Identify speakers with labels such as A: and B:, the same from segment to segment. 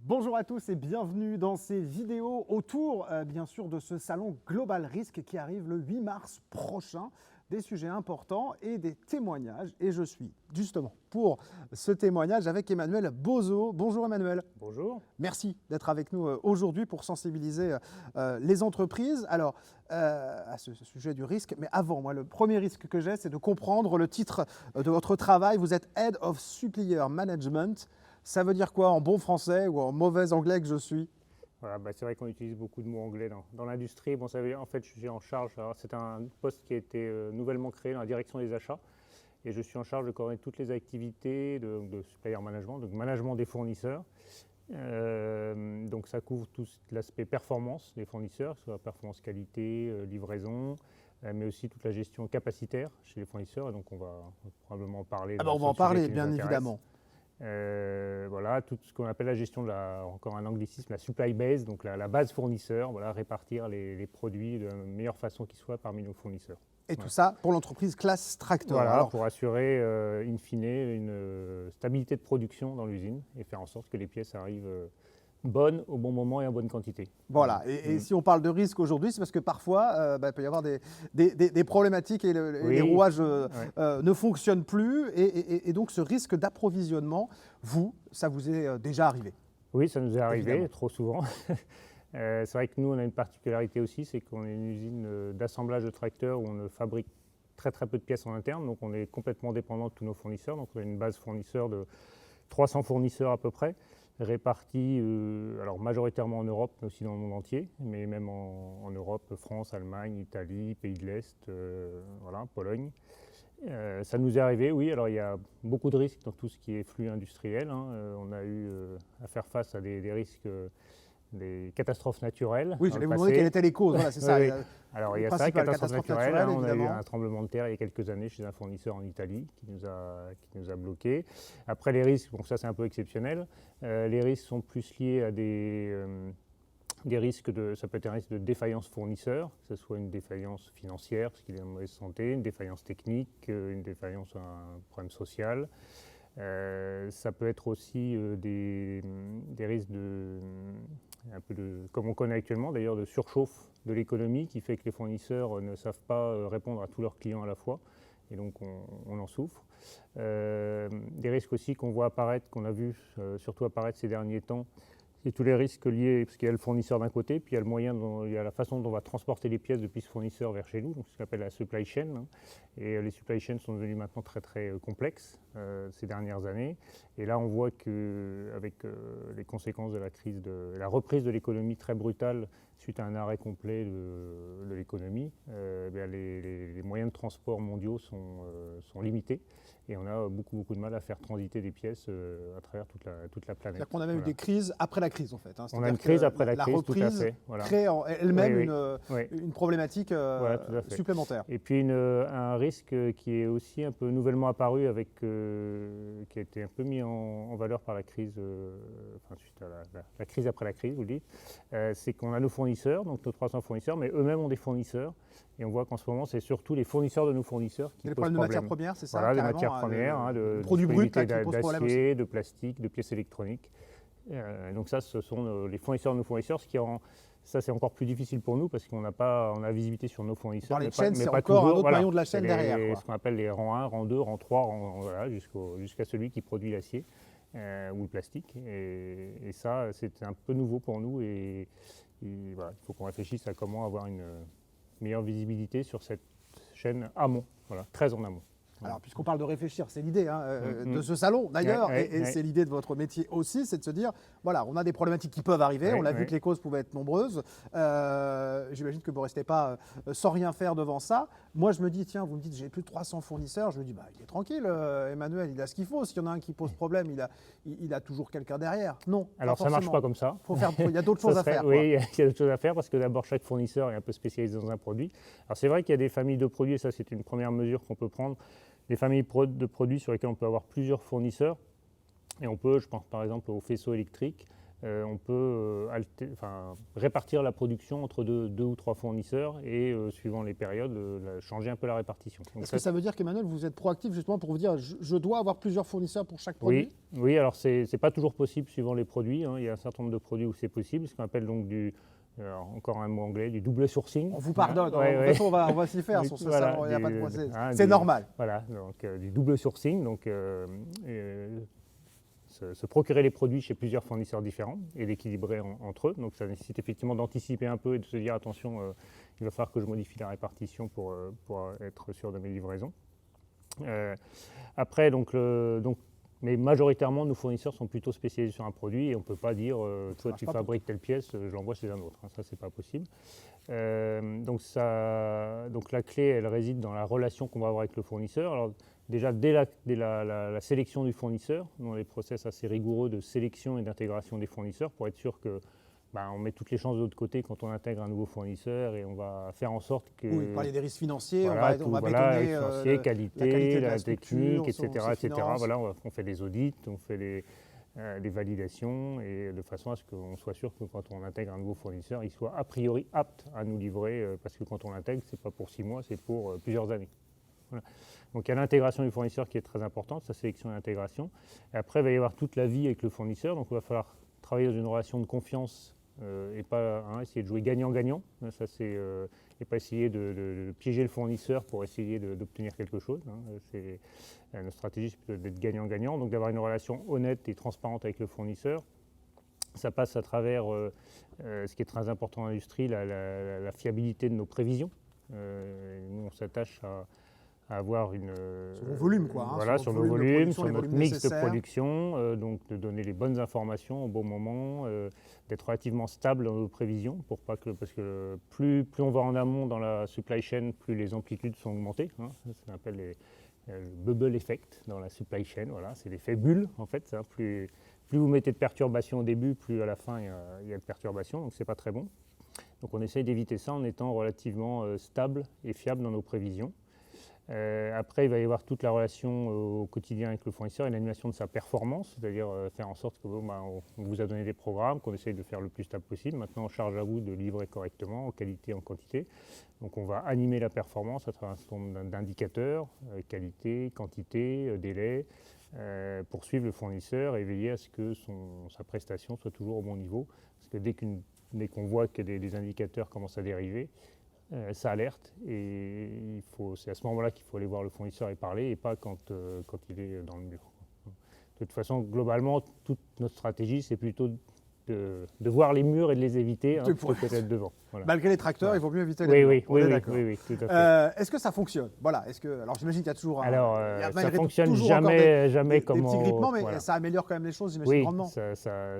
A: Bonjour à tous et bienvenue dans ces vidéos autour bien sûr de ce salon Global Risque qui arrive le 8 mars prochain. Des sujets importants et des témoignages. Et je suis justement pour ce témoignage avec Emmanuel Bozo. Bonjour Emmanuel.
B: Bonjour.
A: Merci d'être avec nous aujourd'hui pour sensibiliser les entreprises. Alors, à ce sujet du risque, mais avant, moi, le premier risque que j'ai, c'est de comprendre le titre de votre travail. Vous êtes Head of Supplier Management. Ça veut dire quoi en bon français ou en mauvais anglais que je suis?
B: Voilà, c'est vrai qu'on utilise beaucoup de mots anglais dans l'industrie. Bon, ça veut dire, en fait, je suis en charge. C'est un poste qui a été nouvellement créé dans la direction des achats. Et je suis en charge de coordonner toutes les activités de supplier management, donc management des fournisseurs. Donc ça couvre tout l'aspect performance des fournisseurs, soit performance qualité, livraison, mais aussi toute la gestion capacitaire chez les fournisseurs. Et donc on va probablement en parler.
A: On va en parler, bien évidemment.
B: Voilà, tout ce qu'on appelle la gestion de encore un anglicisme, la supply base, donc la base fournisseur, voilà, répartir les produits de la meilleure façon qui soit parmi nos fournisseurs.
A: Et tout ça pour l'entreprise Class Tractor.
B: Voilà, alors, pour assurer in fine une stabilité de production dans l'usine et faire en sorte que les pièces arrivent bonnes au bon moment et en bonne quantité.
A: Voilà, et si on parle de risque aujourd'hui, c'est parce que parfois, il peut y avoir des problématiques et les rouages ne fonctionnent plus. Et donc ce risque d'approvisionnement, ça vous est déjà arrivé?
B: Oui, ça nous est arrivé,
A: évidemment.
B: trop souvent. C'est vrai que nous, on a une particularité aussi, c'est qu'on est une usine d'assemblage de tracteurs où on ne fabrique très peu de pièces en interne, donc on est complètement dépendant de tous nos fournisseurs. Donc on a une base fournisseur de 300 fournisseurs à peu près, répartis alors majoritairement en Europe, mais aussi dans le monde entier, mais même en Europe, France, Allemagne, Italie, Pays de l'Est, voilà, Pologne. Ça nous est arrivé, oui. Alors il y a beaucoup de risques dans tout ce qui est flux industriel. On a eu à faire face à des risques, des catastrophes naturelles.
A: Oui, j'allais vous demander quelles étaient les causes. Voilà, c'est ça.
B: Oui. Alors il y a ça, catastrophes naturelles. On a eu
A: évidemment.
B: un tremblement de terre il y a quelques années chez un fournisseur en Italie qui nous a bloqués. Après les risques, bon ça c'est un peu exceptionnel. Les risques sont plus liés à des risques ça peut être un risque de défaillance fournisseur, que ce soit une défaillance financière, parce qu'il est en mauvaise santé, une défaillance technique, une défaillance, un problème social. Ça peut être aussi des risques comme on connaît actuellement d'ailleurs, de surchauffe de l'économie qui fait que les fournisseurs ne savent pas répondre à tous leurs clients à la fois. Et donc on en souffre. Des risques aussi qu'on voit apparaître, qu'on a vu surtout apparaître ces derniers temps, c'est tous les risques liés, parce qu'il y a le fournisseur d'un côté, puis il y a la façon dont on va transporter les pièces depuis ce fournisseur vers chez nous, donc ce qu'on appelle la supply chain. Et les supply chains sont devenus maintenant très complexes ces dernières années. Et là, on voit qu'avec les conséquences de la crise, la reprise de l'économie très brutale suite à un arrêt complet de l'économie, les moyens de transport mondiaux sont limités. Et on a beaucoup de mal à faire transiter des pièces à travers toute la planète.
A: C'est-à-dire qu'on a même eu des crises après la crise en fait.
B: On a une crise après la crise,
A: reprise
B: tout à fait. Voilà.
A: Crée en elle-même une problématique supplémentaire.
B: Et puis un risque qui est aussi un peu nouvellement apparu, qui a été un peu mis en valeur par la crise, suite à la crise après la crise, vous le dites, c'est qu'on a nos fournisseurs, donc nos 300 fournisseurs, mais eux-mêmes ont des fournisseurs. Et on voit qu'en ce moment, c'est surtout les fournisseurs de nos fournisseurs qui posent problème.
A: Les matières premières, c'est ça?
B: Voilà, des matières premières, de
A: produits bruts
B: d'acier, de plastique, de pièces électroniques. Donc ça, ce sont les fournisseurs de nos fournisseurs, ça c'est encore plus difficile pour nous parce qu'on a visibilité sur nos fournisseurs.
A: Les chaînes, c'est encore un autre maillon de la chaîne derrière.
B: Ce qu'on appelle les rangs 1, rang 2, rang 3, voilà, jusqu'à celui qui produit l'acier ou le plastique. Et ça, c'est un peu nouveau pour nous et voilà, il faut qu'on réfléchisse à comment avoir une meilleure visibilité sur cette chaîne amont, voilà, très en amont.
A: Alors, puisqu'on parle de réfléchir, c'est l'idée de ce salon d'ailleurs, et c'est l'idée de votre métier aussi, c'est de se dire, voilà, on a des problématiques qui peuvent arriver, on a vu que les causes pouvaient être nombreuses, j'imagine que vous ne restez pas sans rien faire devant ça. Moi, je me dis, tiens, vous me dites, j'ai plus de 300 fournisseurs, je me dis, il est tranquille, Emmanuel, il a ce qu'il faut, s'il y en a un qui pose problème, il a toujours quelqu'un derrière. Non,
B: alors ça ne marche pas comme ça.
A: Il y a d'autres choses à faire.
B: Oui, il y a d'autres choses à faire parce que d'abord, chaque fournisseur est un peu spécialisé dans un produit. Alors c'est vrai qu'il y a des familles de produits, et ça c'est une première mesure qu'on peut prendre. Des familles de produits sur lesquels on peut avoir plusieurs fournisseurs. Et on peut, je pense par exemple aux faisceaux électriques, on peut répartir la production entre deux ou trois fournisseurs et, suivant les périodes, changer un peu la répartition.
A: Est-ce que ça veut dire qu'Emmanuel, vous êtes proactif justement pour vous dire je dois avoir plusieurs fournisseurs pour chaque produit?
B: Oui, alors c'est pas toujours possible suivant les produits. Il y a un certain nombre de produits où c'est possible, ce qu'on appelle donc encore un mot anglais, du double sourcing.
A: On vous pardonne, de toute façon on va s'y faire sur ce salon, il n'y a pas de procès. C'est normal.
B: Voilà, donc du double sourcing, donc se procurer les produits chez plusieurs fournisseurs différents et d'équilibrer entre eux. Donc ça nécessite effectivement d'anticiper un peu et de se dire attention, il va falloir que je modifie la répartition pour être sûr de mes livraisons. Après, mais majoritairement, nos fournisseurs sont plutôt spécialisés sur un produit et on ne peut pas dire toi tu fabriques telle pièce, je l'envoie chez un autre. Ça, c'est pas possible. Donc la clé, elle réside dans la relation qu'on va avoir avec le fournisseur. Alors déjà, dès la sélection du fournisseur, dans les process assez rigoureux de sélection et d'intégration des fournisseurs, pour être sûr que on met toutes les chances de l'autre côté quand on intègre un nouveau fournisseur et on va faire en sorte que...
A: Oui, parler des risques financiers,
B: voilà,
A: on va bétonner
B: financier, qualité, la technique, etc.
A: Voilà,
B: on fait des audits, on fait des validations et de façon à ce qu'on soit sûr que quand on intègre un nouveau fournisseur, il soit a priori apte à nous livrer parce que quand on l'intègre, ce n'est pas pour 6 mois, c'est pour plusieurs années. Voilà. Donc il y a l'intégration du fournisseur qui est très importante, sa sélection et l'intégration. Et après, il va y avoir toute la vie avec le fournisseur, donc il va falloir travailler dans une relation de confiance et pas essayer de jouer gagnant-gagnant. Ça, et pas essayer de piéger le fournisseur pour essayer d'obtenir quelque chose. Notre stratégie, c'est plutôt d'être gagnant-gagnant, donc d'avoir une relation honnête et transparente avec le fournisseur. Ça passe à travers ce qui est très important dans l'industrie, la fiabilité de nos prévisions. Nous, on s'attache à avoir
A: sur vos volumes, quoi.
B: Voilà, sur nos volumes, sur notre mix de production, donc de donner les bonnes informations au bon moment, d'être relativement stable dans nos prévisions, parce que plus on va en amont dans la supply chain, plus les amplitudes sont augmentées. Ça s'appelle le bubble effect dans la supply chain. Voilà, c'est l'effet bulle, en fait. Plus vous mettez de perturbations au début, plus à la fin il y a de perturbations, donc c'est pas très bon. Donc on essaye d'éviter ça en étant relativement stable et fiable dans nos prévisions. Après, il va y avoir toute la relation au quotidien avec le fournisseur et l'animation de sa performance, c'est-à-dire faire en sorte qu'on vous a donné des programmes, qu'on essaye de faire le plus stable possible. Maintenant, on charge à vous de livrer correctement, en qualité, en quantité. Donc, on va animer la performance à travers un certain nombre d'indicateurs, qualité, quantité, délai, pour suivre le fournisseur et veiller à ce que sa prestation soit toujours au bon niveau. Parce que dès qu'on voit que des indicateurs commencent à dériver, ça alerte et c'est à ce moment-là qu'il faut aller voir le fournisseur et parler et pas quand il est dans le mur. De toute façon, globalement, toute notre stratégie, c'est plutôt de voir les murs et de les éviter plutôt que d'être devant. Voilà.
A: Malgré les tracteurs, il vaut mieux éviter les murs.
B: Oui, tout à fait.
A: Est-ce que ça fonctionne? Voilà. Alors j'imagine qu'il y a toujours
B: ça fonctionne jamais comme
A: des petits grippements, mais ça améliore quand même les choses, j'imagine, grandement.
B: Ça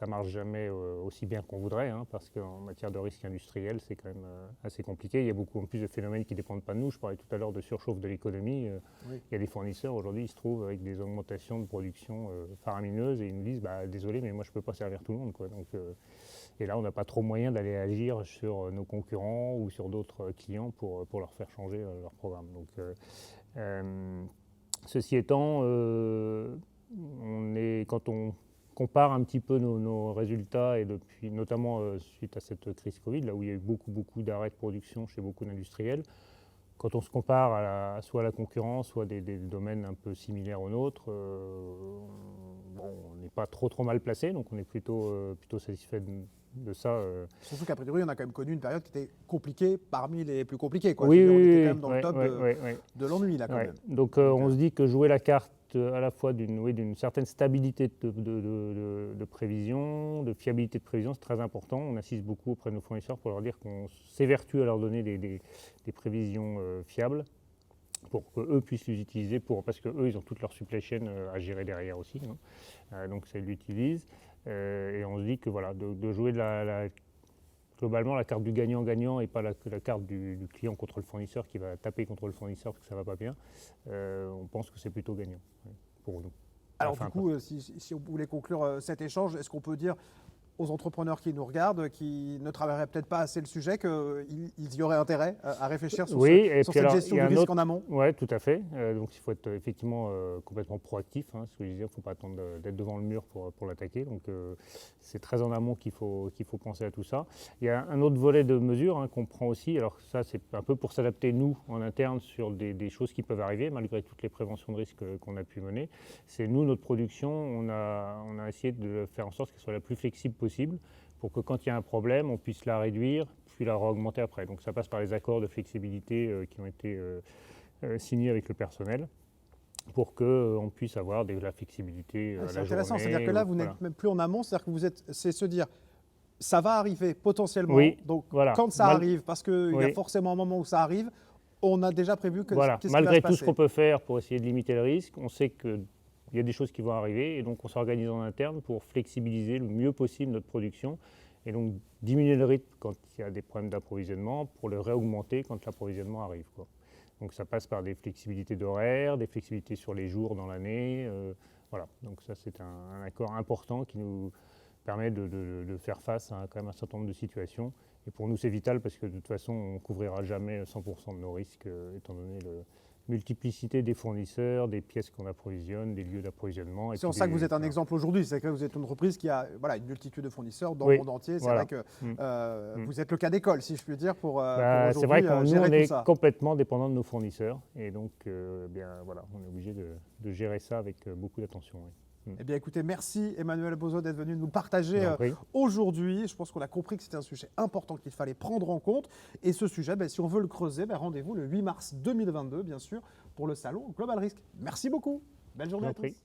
B: marche jamais aussi bien qu'on voudrait, parce qu'en matière de risque industriel, c'est quand même assez compliqué. Il y a beaucoup en plus de phénomènes qui ne dépendent pas de nous. Je parlais tout à l'heure de surchauffe de l'économie. Il y a des fournisseurs aujourd'hui, ils se trouvent avec des augmentations de production faramineuses et ils nous disent désolé, mais moi je ne peux pas servir tout le monde. Donc, et là, on n'a pas trop moyen d'aller agir sur nos concurrents ou sur d'autres clients pour leur faire changer leur programme. Donc, ceci étant, quand on compare un petit peu nos résultats, et notamment suite à cette crise Covid, là où il y a eu beaucoup d'arrêts de production chez beaucoup d'industriels, quand on se compare soit à la concurrence, soit des domaines un peu similaires aux nôtres, on n'est pas trop mal placé, donc on est plutôt satisfait de ça.
A: Surtout qu'à priori, on a quand même connu une période qui était compliquée parmi les plus compliquées.
B: Oui,
A: on était quand même dans le top de l'ennui, là, quand même.
B: Donc, on se dit que jouer la carte à la fois d'une certaine stabilité de prévision, de fiabilité de prévision, c'est très important. On assiste beaucoup auprès de nos fournisseurs pour leur dire qu'on s'évertue à leur donner des prévisions fiables pour qu'eux puissent les utiliser, parce qu'eux, ils ont toute leur supply chain à gérer derrière aussi. Donc, ça, ils l'utilisent. Et on se dit que voilà, de jouer globalement la carte du gagnant-gagnant et pas la carte du client contre le fournisseur qui va taper contre le fournisseur parce que ça ne va pas bien, on pense que c'est plutôt gagnant pour nous.
A: Alors du coup, si on voulait conclure cet échange, est-ce qu'on peut dire aux entrepreneurs qui nous regardent, qui ne travailleraient peut-être pas assez le sujet, qu'ils y auraient intérêt à réfléchir sur, sur cette gestion du risque en amont?
B: Oui, tout à fait. Donc il faut être effectivement complètement proactif. Ce que je disais, il ne faut pas attendre d'être devant le mur pour l'attaquer. Donc c'est très en amont qu'il faut penser à tout ça. Il y a un autre volet de mesures qu'on prend aussi. Alors ça, c'est un peu pour s'adapter, nous, en interne, sur des choses qui peuvent arriver, malgré toutes les préventions de risques qu'on a pu mener. C'est nous, notre production, on a essayé de faire en sorte qu'elle soit la plus flexible possible pour que quand il y a un problème, on puisse la réduire, puis la réaugmenter après. Donc ça passe par les accords de flexibilité qui ont été signés avec le personnel pour qu'on puisse avoir de la flexibilité à la journée.
A: C'est intéressant, c'est-à-dire que là, vous n'êtes même plus en amont, c'est-à-dire que c'est se dire, ça va arriver potentiellement, donc quand ça arrive, parce qu'il y a forcément un moment où ça arrive, on a déjà prévu que qu'est-ce qui va se passer.
B: Malgré tout ce qu'on peut faire pour essayer de limiter le risque, on sait qu'il y a des choses qui vont arriver et donc on s'organise en interne pour flexibiliser le mieux possible notre production et donc diminuer le rythme quand il y a des problèmes d'approvisionnement pour le réaugmenter quand l'approvisionnement arrive, quoi. Donc ça passe par des flexibilités d'horaire, des flexibilités sur les jours dans l'année. Voilà, donc ça c'est un accord important qui nous permet de faire face à quand même un certain nombre de situations. Et pour nous c'est vital parce que de toute façon on ne couvrira jamais 100% de nos risques étant donné la multiplicité des fournisseurs, des pièces qu'on approvisionne, des lieux d'approvisionnement.
A: C'est en ça que vous êtes un exemple aujourd'hui, c'est que vous êtes une entreprise qui a une multitude de fournisseurs dans le monde entier. C'est vrai que vous êtes le cas d'école, si je puis dire, pour aujourd'hui
B: c'est vrai qu'on est complètement dépendant de nos fournisseurs et donc on est obligé de gérer ça avec beaucoup d'attention.
A: Eh bien, écoutez, merci Emmanuel Bozo d'être venu nous partager aujourd'hui. Je pense qu'on a compris que c'était un sujet important qu'il fallait prendre en compte. Et ce sujet, si on veut le creuser, rendez-vous le 8 mars 2022, bien sûr, pour le salon Global Risque. Merci beaucoup. Belle journée à tous.